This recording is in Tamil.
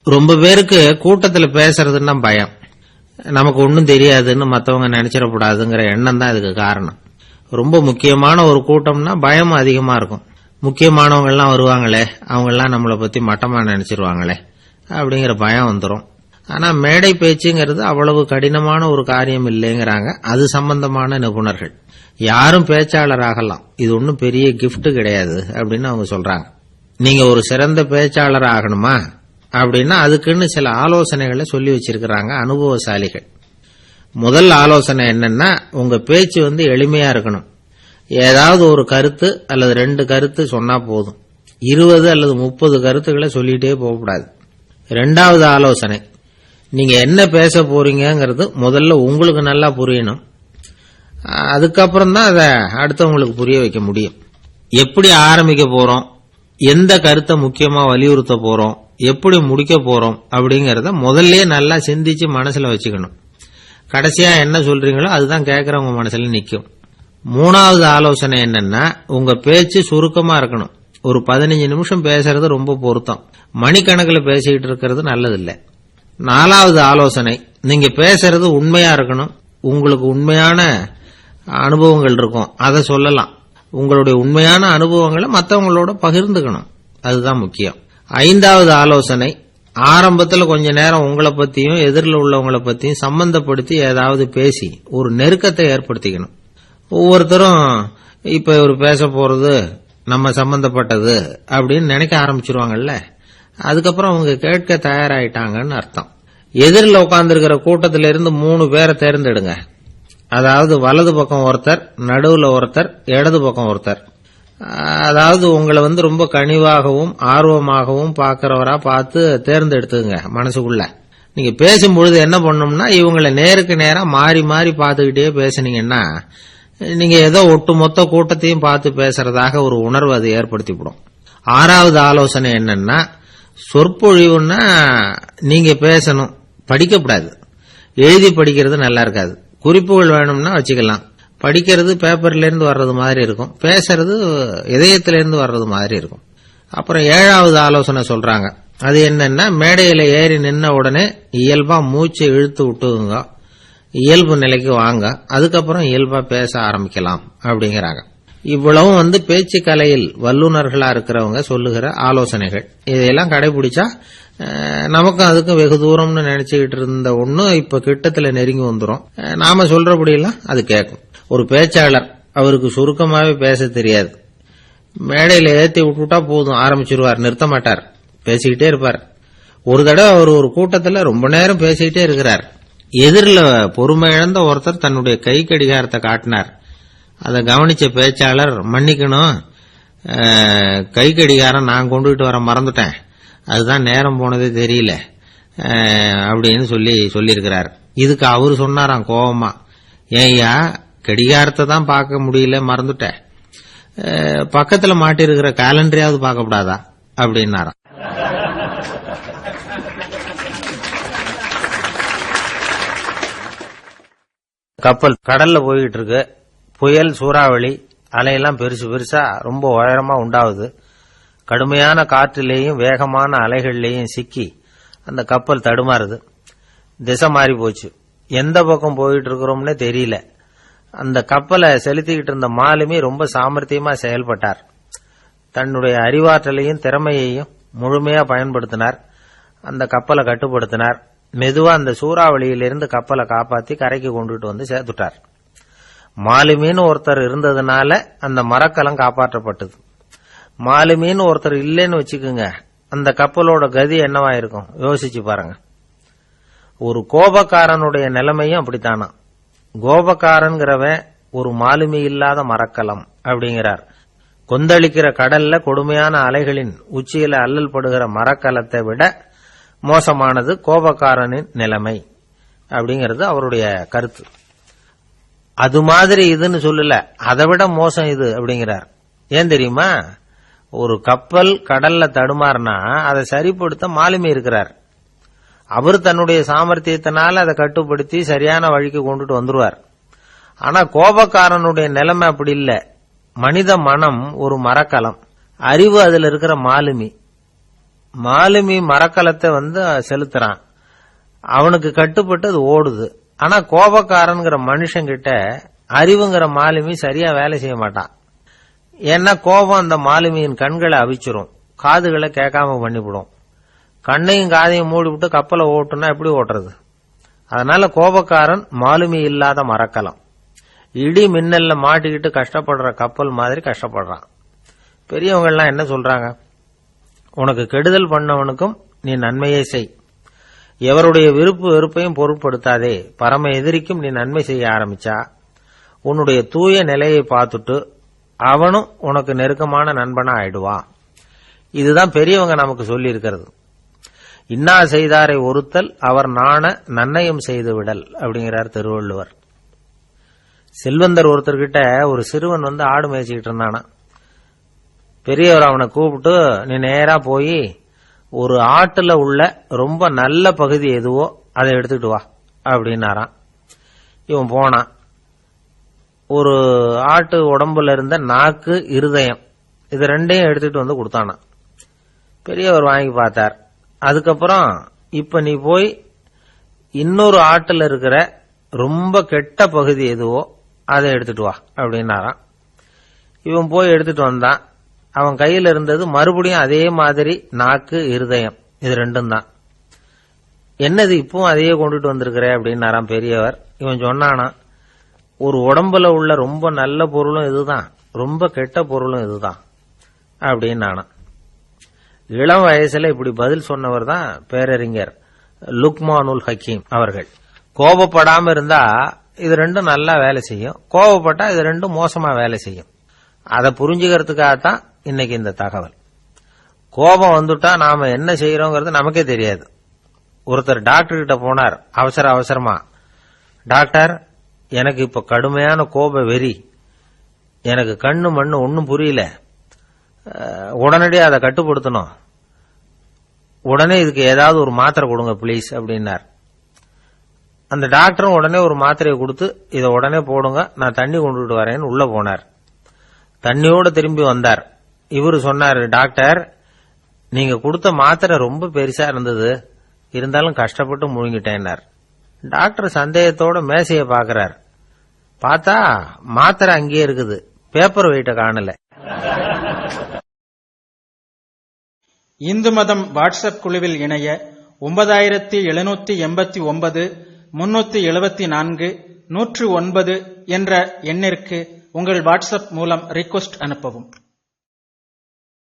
ரொம்ப பேருக்கு கூட்டத்துல பேசுறதுன்னா பயம். நமக்கு ஒன்னும் தெரியாதுன்னு மத்தவங்க நினைச்சிடக்கூடாதுங்கிற எண்ணம் தான் இதுக்கு காரணம். ரொம்ப முக்கியமான ஒரு கூட்டம்னா பயம் அதிகமா இருக்கும். முக்கியமானவங்க எல்லாம் வருவாங்களே, அவங்க எல்லாம் நம்மளை பத்தி மட்டமா நினைச்சிருவாங்களே அப்படிங்கிற பயம் வந்துடும். ஆனா மேடை பேச்சுங்கிறது அவ்வளவு கடினமான ஒரு காரியம் இல்லைங்கிறாங்க அது சம்பந்தமான நிபுணர்கள். யாரும் பேச்சாளர் ஆகலாம், இது ஒன்னும் பெரிய கிஃப்ட் கிடையாது அப்படின்னு அவங்க சொல்றாங்க. நீங்க ஒரு சிறந்த பேச்சாளர் ஆகணுமா அப்படின்னா அதுக்குன்னு சில ஆலோசனைகளை சொல்லி வச்சிருக்கிறாங்க அனுபவசாலிகள். முதல் ஆலோசனை என்னன்னா, உங்க பேச்சு எளிமையா இருக்கணும். ஏதாவது ஒரு கருத்து அல்லது 2 கருத்து சொன்னா போதும். 20 அல்லது 30 கருத்துக்களை சொல்லிட்டே போகக்கூடாது. இரண்டாவது ஆலோசனை, நீங்க என்ன பேச போறீங்கிறது முதல்ல உங்களுக்கு நல்லா புரியணும். அதுக்கப்புறம் தான் அதை அடுத்தவங்களுக்கு புரிய வைக்க முடியும். எப்படி ஆரம்பிக்க போறோம், எந்த கருத்தை முக்கியமா வலியுறுத்த போறோம், எப்படி முடிக்க போறோம் அப்படிங்கறத முதல்ல நல்லா சிந்திச்சு மனசுல வச்சுக்கணும். கடைசியா என்ன சொல்றீங்களோ அதுதான் கேட்கறவங்க மனசுல நிக்கும். மூணாவது ஆலோசனை என்னன்னா, உங்க பேச்சு சுருக்கமா இருக்கணும். ஒரு 15 நிமிஷம் பேசுறது ரொம்ப பொருத்தம். மணிக்கணக்கில் பேசிக்கிட்டு இருக்கிறது நல்லதில்லை. நாலாவது ஆலோசனை, நீங்க பேசுறது உண்மையா இருக்கணும். உங்களுக்கு உண்மையான அனுபவங்கள் இருக்கும், அதை சொல்லலாம். உங்களுடைய உண்மையான அனுபவங்களை மற்றவங்களோட பகிர்ந்துக்கணும், அதுதான் முக்கியம். ஐந்தாவது ஆலோசனை, ஆரம்பத்துல கொஞ்ச நேரம் உங்களை பத்தியும் எதிரில் உள்ளவங்களை பத்தியும் சம்பந்தப்படுத்தி ஏதாவது பேசி ஒரு நெருக்கத்தை ஏற்படுத்திக்கணும். ஒவ்வொருத்தரும் இப்ப இவர் பேச போறது நம்ம சம்பந்தப்பட்டது அப்படின்னு நினைக்க ஆரம்பிச்சிருவாங்கல்ல, அதுக்கப்புறம் அவங்க கேட்க தயாராயிட்டாங்கன்னு அர்த்தம். எதிரில் உட்கார்ந்துருக்கிற கூட்டத்திலிருந்து 3 பேரை தேர்ந்தெடுங்க. அதாவது வலது பக்கம் ஒருத்தர், நடுவுல ஒருத்தர், இடது பக்கம் ஒருத்தர். அதாவது உங்களை ரொம்ப கனிவாகவும் ஆர்வமாகவும் பார்க்கிறவரா பார்த்து தேர்ந்தெடுத்துங்க மனசுக்குள்ள. நீங்க பேசும்பொழுது என்ன பண்ணணும்னா, இவங்களை நேருக்கு நேரா மாறி மாறி பார்த்துக்கிட்டே பேசுனீங்கன்னா நீங்க ஏதோ ஒட்டுமொத்த கூட்டத்தையும் பார்த்து பேசுறதாக ஒரு உணர்வு அது ஏற்படுத்திவிடும். ஆறாவது ஆலோசனை என்னன்னா, சொற்பொழிவுன்னா நீங்க பேசணும், படிக்கப்படாது. எழுதி படிக்கிறது நல்லா இருக்காது. குறிப்புகள் வேணும்னா வச்சுக்கலாம். படிக்கிறது பேப்பர்ல இருந்து வர்றது மாதிரி இருக்கும், பேசுறது இதயத்திலிருந்து வர்றது மாதிரி இருக்கும். அப்புறம் 7வது ஆலோசனை சொல்றாங்க. அது என்னன்னா, மேடையில ஏறி நின்ன உடனே இயல்பா மூச்சு இழுத்து விட்டுங்க, இயல்பு நிலைக்கு வாங்க, அதுக்கப்புறம் இயல்பா பேச ஆரம்பிக்கலாம் அப்படிங்கிறாங்க. இவ்வளவும் பேச்சு கலையில் வல்லுநர்களா இருக்கிறவங்க சொல்லுகிற ஆலோசனைகள். இதையெல்லாம் கடைபிடிச்சா நமக்கும் அதுக்கும் வெகு தூரம்னு நினைச்சுக்கிட்டு இருந்த ஒண்ணு இப்ப கிட்டத்துல நெருங்கி வந்துரும். நாம சொல்றபடியெல்லாம் அது கேட்கும். ஒரு பேச்சாளர், அவருக்கு சுருக்கமாவே பேச தெரியாது. மேடையில ஏத்தி விட்டுட்டா போதும், ஆரம்பிச்சிருவார், நிறுத்த மாட்டார், பேசிக்கிட்டே இருப்பார். ஒரு தடவை அவர் ஒரு கூட்டத்துல ரொம்ப நேரம் பேசிக்கிட்டே இருக்கிறார். எதிரில் பொறுமை இழந்த ஒருத்தர் தன்னுடைய கை கடிகாரத்தை காட்டினார். அதை கவனிச்ச பேச்சாளர், மன்னிக்கணும், கை கடிகாரம் நான் கொண்டுகிட்டு வர மறந்துட்டேன், அதுதான் நேரம் போனதே தெரியல அப்படின்னு சொல்லியிருக்கிறார். இதுக்கு அவரு சொன்னாராம் கோபமா, ஏய்யா கடிகாரத்தை தான் பார்க்க முடியல, மறந்துட்டேன், பக்கத்துல மாட்டிருக்கிற காலண்டரையாவது பார்க்கப்படாதா அப்படின்னாராம். கப்பல் கடல்ல போய்கிட்டு இருக்கு. புயல், சூறாவளி, அலையெல்லாம் பெருசு பெருசா ரொம்ப உயரமா உண்டாகுது. கடுமையான காற்றிலேயும் வேகமான அலைகள்லேயும் சிக்கி அந்த கப்பல் தடுமாறுது. திசை மாறி போச்சு. எந்த பக்கம் போயிட்டு இருக்கிறோம்னே தெரியல. அந்த கப்பலை செலுத்திக்கிட்டு இருந்த மாலுமி ரொம்ப சாமர்த்தியமா செயல்பட்டார். தன்னுடைய அறிவாற்றலையும் திறமையையும் முழுமையா பயன்படுத்தினார். அந்த கப்பலை கட்டுப்படுத்தினார். மெதுவா அந்த சூறாவளியிலிருந்து கப்பலை காப்பாத்தி கரைக்கு கொண்டுட்டு வந்து சேர்த்துட்டார். மாலுமின்னு ஒருத்தர் இருந்ததுனால அந்த மரக்கலம் காப்பாற்றப்பட்டது. மாலுமின்னு ஒருத்தர் இல்லைன்னு வச்சுக்குங்க, அந்த கப்பலோட கதி என்னவா இருக்கும் யோசிச்சு பாருங்க. ஒரு கோபக்காரனுடைய நிலைமையும் அப்படித்தானா. கோபக்காரன்கிறவன் ஒரு மாலுமி இல்லாத மரக்கலம் அப்படிங்கிறார். கொந்தளிக்கிற கடல்ல கொடுமையான அலைகளின் உச்சியில அல்லல் படுகிற மரக்கலத்தை விட மோசமானது கோபக்காரனின் நிலைமை அப்படிங்கிறது அவருடைய கருத்து. அது மாதிரி இதுன்னு சொல்லல, அதை விட மோசம் இது அப்படிங்கிறார். ஏன் தெரியுமா, ஒரு கப்பல் கடல்ல தடுமாறினா அதை சரிப்படுத்த மாலுமி இருக்கிறார். அவர் தன்னுடைய சாமர்த்தியத்தினால அதை கட்டுப்படுத்தி சரியான வழிக்கு கொண்டுட்டு வந்துருவார். ஆனா கோபக்காரனுடைய நிலைமை அப்படி இல்ல. மனித மனம் ஒரு மரக்கலம், அறிவு அதுல இருக்கிற மாலுமி. மாலுமி மரக்கலத்தை செலுத்துறான், அவனுக்கு கட்டுப்பட்டு அது ஓடுது. ஆனா கோபக்காரன்கிற மனுஷங்கிட்ட அறிவுங்கிற மாலுமி சரியா வேலை செய்ய மாட்டான். ஏன்னா கோபம் அந்த மாலுமியின் கண்களை அவிச்சிரும், காதுகளை கேட்காம பண்ணிவிடும். கண்ணையும் காதையும் மூடிவிட்டு கப்பலை ஓட்டுனா எப்படி ஓட்டுறது? அதனால கோபக்காரன் மாலுமி இல்லாத மரக்கலம். இடி மின்னல்ல மாட்டிக்கிட்டு கஷ்டப்படுற கப்பல் மாதிரி கஷ்டப்படுறான். பெரியவங்க எல்லாம் என்ன சொல்றாங்க? உனக்கு கெடுதல் பண்ணவனுக்கும் நீ நன்மையே செய், எவருடைய விருப்பு வெறுப்பையும் பொருட்படுத்தாதே. பரம எதிரிக்கும் நீ நன்மை செய்ய ஆரம்பிச்சா உன்னுடைய தூய நிலையை பார்த்துட்டு அவனும் உனக்கு நெருக்கமான நண்பனா ஆயிடுவான். இதுதான் பெரியவங்க நமக்கு சொல்லி இருக்கிறது. இன்னா செய்தாரை ஒருத்தல் அவர் நாண நன்னயம் செய்து விடல் அப்படிங்கிறார் திருவள்ளுவர். செல்வந்தர் ஒருத்தர்கிட்ட ஒரு சிறுவன் ஆடு மேய்ச்சிக்கிட்டு இருந்தானா. பெரியவர் அவனை கூப்பிட்டு, நீ நேரா போய் ஒரு ஆட்டுல உள்ள ரொம்ப நல்ல பகுதி எதுவோ அதை எடுத்துட்டு வா அப்படின்னாராம். இவன் போனான். ஒரு ஆட்டு உடம்புல இருந்த நாக்கு, இருதயம், இது ரெண்டையும் எடுத்துட்டு கொடுத்தானா. பெரியவர் வாங்கி பார்த்தார். அதுக்கப்புறம் இப்ப நீ போய் இன்னொரு ஆட்டுல இருக்கிற ரொம்ப கெட்ட பகுதி எதுவோ அதை எடுத்துட்டு வா அப்படின்னாராம். இவன் போய் எடுத்துட்டு வந்தான். அவன் கையில இருந்தது மறுபடியும் அதே மாதிரி நாக்கு, இருதயம், இது ரெண்டும் தான். என்னது இப்பவும் அதையே கொண்டுட்டு வந்திருக்கிற அப்படின்னாராம் பெரியவர். இவன் சொன்னானா, ஒரு உடம்புல உள்ள ரொம்ப நல்ல பொருளும் இதுதான், ரொம்ப கெட்ட பொருளும் இதுதான் அப்படின்னு. இளம் வயசுல இப்படி பதில் சொன்னவர் தான் பேரறிஞர் லுக்மானுல் ஹக்கீம் அவர்கள். கோபப்படாம இருந்தா இது ரெண்டும் நல்லா வேலை செய்யும், கோபப்பட்டா இது ரெண்டும் மோசமா வேலை செய்யும். அதை புரிஞ்சுக்கிறதுக்காகத்தான் இன்னைக்கு இந்த தகவல். கோபம் வந்துட்டா நாம என்ன செய்யறோங்கிறது நமக்கே தெரியாது. ஒருத்தர் டாக்டர் கிட்ட போனார் அவசரமா. டாக்டர், எனக்கு இப்ப கடுமையான கோப வெறி, எனக்கு கண்ணு மண்ணு ஒன்னும் புரியல, உடனடியாக அதை கட்டுப்படுத்தணும், உடனே இதுக்கு ஏதாவது ஒரு மாத்திரை கொடுங்க பிளீஸ் அப்படின்னார். அந்த டாக்டரும் உடனே ஒரு மாத்திரையை கொடுத்து, இதை உடனே போடுங்க, நான் தண்ணி கொண்டுட்டு வரேன்னு உள்ள போனார். தண்ணியோட திரும்பி வந்தார். இவரு சொன்னார், டாக்டர், நீங்க கொடுத்த மாத்திரை ரொம்ப பெருசா இருந்தது, இருந்தாலும் கஷ்டப்பட்டு முழுங்கிட்டேன்னார். டாக்டர் சந்தேகத்தோட மேசையை பாக்குறார். பார்த்தா மாத்திரை அங்கேயே இருக்குது, பேப்பர் வெயிட்ட காணல. இந்து மதம் வாட்ஸ்அப் குழுவில் இணைய 9789 374 109 என்ற எண்ணிற்கு உங்கள் வாட்ஸ்அப் மூலம் ரிக்வெஸ்ட் அனுப்பவும்.